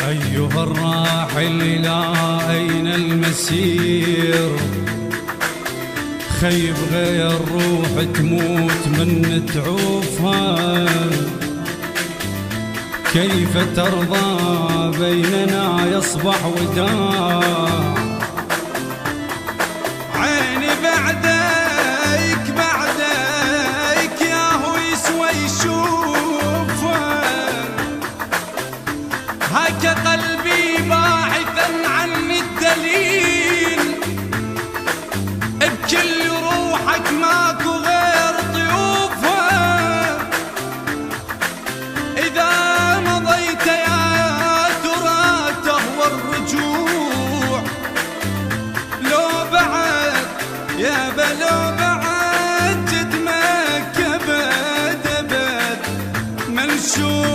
أيها الراحل إلى أين المسير؟ خيب غير روح تموت من تعوفها. كيف ترضى بيننا يصبح وداع؟ عيني بعدك بعدك يا هو يسوى يشوفها. هاك قلبي باحثا عن الدليل، بكل روحك ماكو غير ضيوفها. إذا مضيت يا ترى تهوى الرجوع، لو بعد يا بلو بعد جدمك أبد أبد منشوف.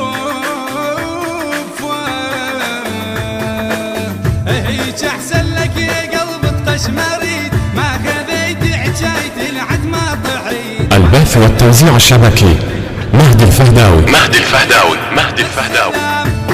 هيج أحسن لك يا قلب تقشمريد، ما خذيت حجايتي لحد ما طحيت. البث والتوزيع الشبكي مهدي الفهداوي.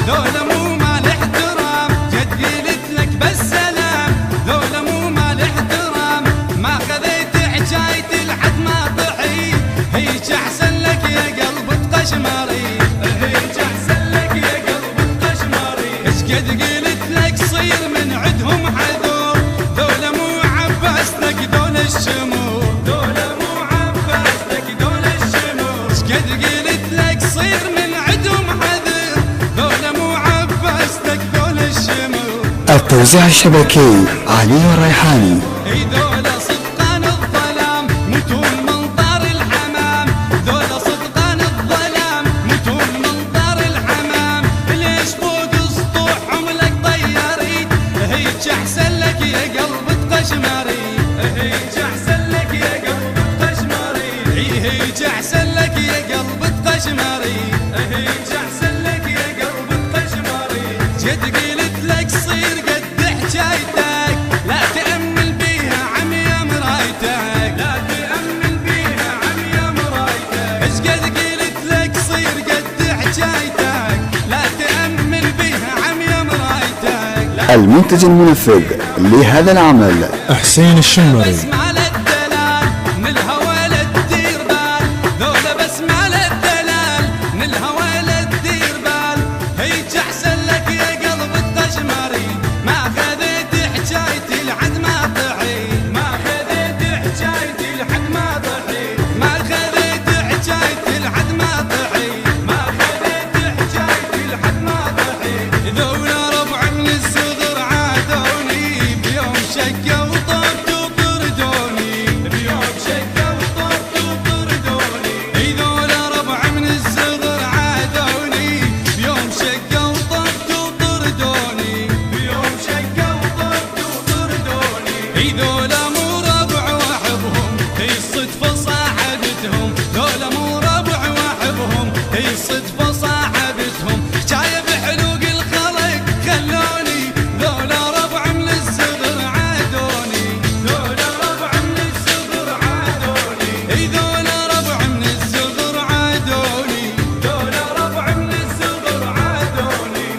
ذولا مو مال احترام، جد قلت لك بالسلام. ذولا مو مال احترام، ما خذيت حجايتي لحد ما طحيت. هيج أحسن لك يا قلب تقشمريد، هيج أحسن لك يا قلب تقشمريد. ايش قد قلت لك صير من عدهم حذور. ذولا مو عباستك ذول الشمور، ذولا مو عباستك ذول الشمور. ايش قد قلت لك صير من عدهم حذور. ذولا مو عباستك ذول الشمور. التوزيع الشبكي علي الريحاني. اي ذولا صدقان الظلام متون منظر الحمام. ذولا صدقان الظلام متون منظر الحمام. ليش فوق سطوحهم لك طياريد؟ هيج أحسن لك يا قلب تقشمريد، هيج أحسن لك يا قلب تقشمريد. هيج أحسن لك يا قلب تقشمريد، هيج أحسن لك يا قلب تقشمريد. جد قلت لك صير قد حجايتك، لا تأمل بيها عميا مرايتك، لا تأمل بيها عميا مرايتك. ايش قد قلت لك صير قد حجايتك، لا تأمل بيها عميا مرايتك. المنتج المنفذ لهذا العمل حسين الشمري. بسمع للدلال من الهوى لا تدير بال. ذولا بسمع للدلال من الهوى لا تدير بال. هيج أحسن لك يا قلب تقشمريد، ما خذيت حجايتي لحد ما طحيت. ما خذيت حجايتي لحد ما طحيت. ما خذيت حجايتي لحد ما طحيت. ما خذيت حجايتي لحد ما طحيت. ذولا ربع من الصغر عادوني، بيوم شقوا وطرتوا طردوني، بيوم شقوا وطرتوا طردوني. ذولا ربع من الصغر عادوني، بيوم شقوا وطرتوا طردوني، بيوم شقوا وطرتوا طردوني. ذولا مو ربع واحبهم، هي الصدفة صاحبتهم. ذولا مو ربع واحبهم، هي الصدفة صاحبتهم. حجاية بحلوق الخلق خلوني. ذولا ربع من الصغر عادوني، ذولا ربع من الصغر عادوني. ذولا ربع من الصغر عادوني، ذولا ربع من الصغر عادوني.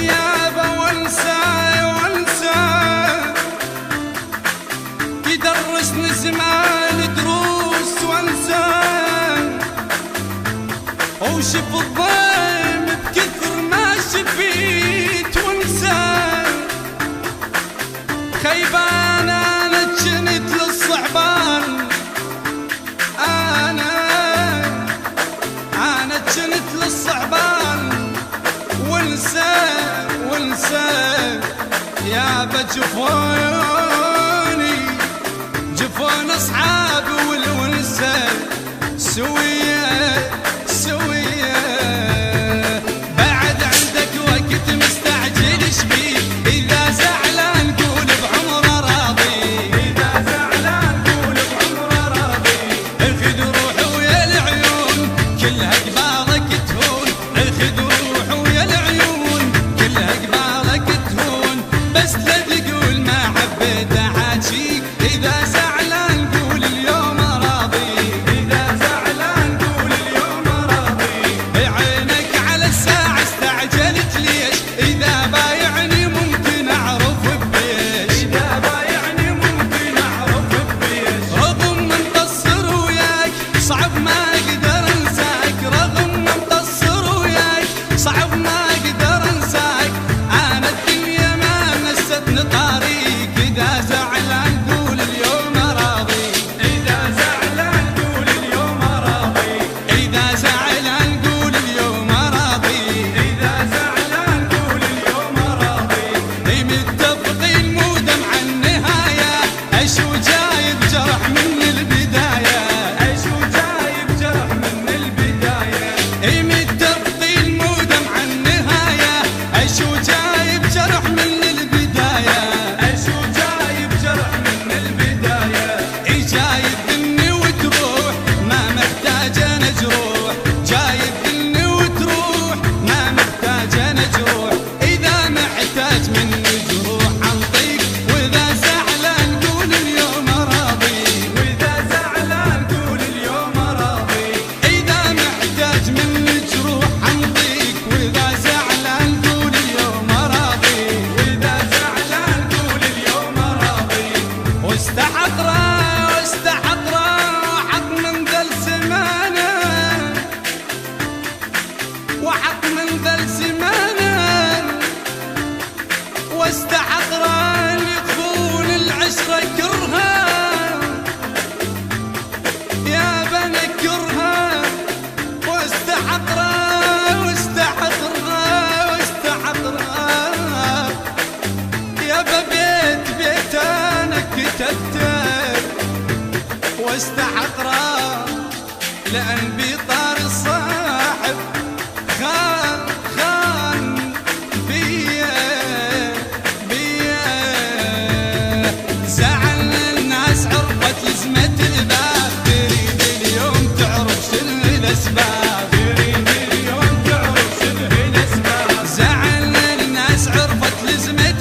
يابا وانسى وانسى، يدرسني زمان دروس وانسى. وشف الضيم بكثر ما شفيت وانسى. خيبان انا جنت للصعبان، انا جنت للصعبان. وانسى وانسى يا بجفوان.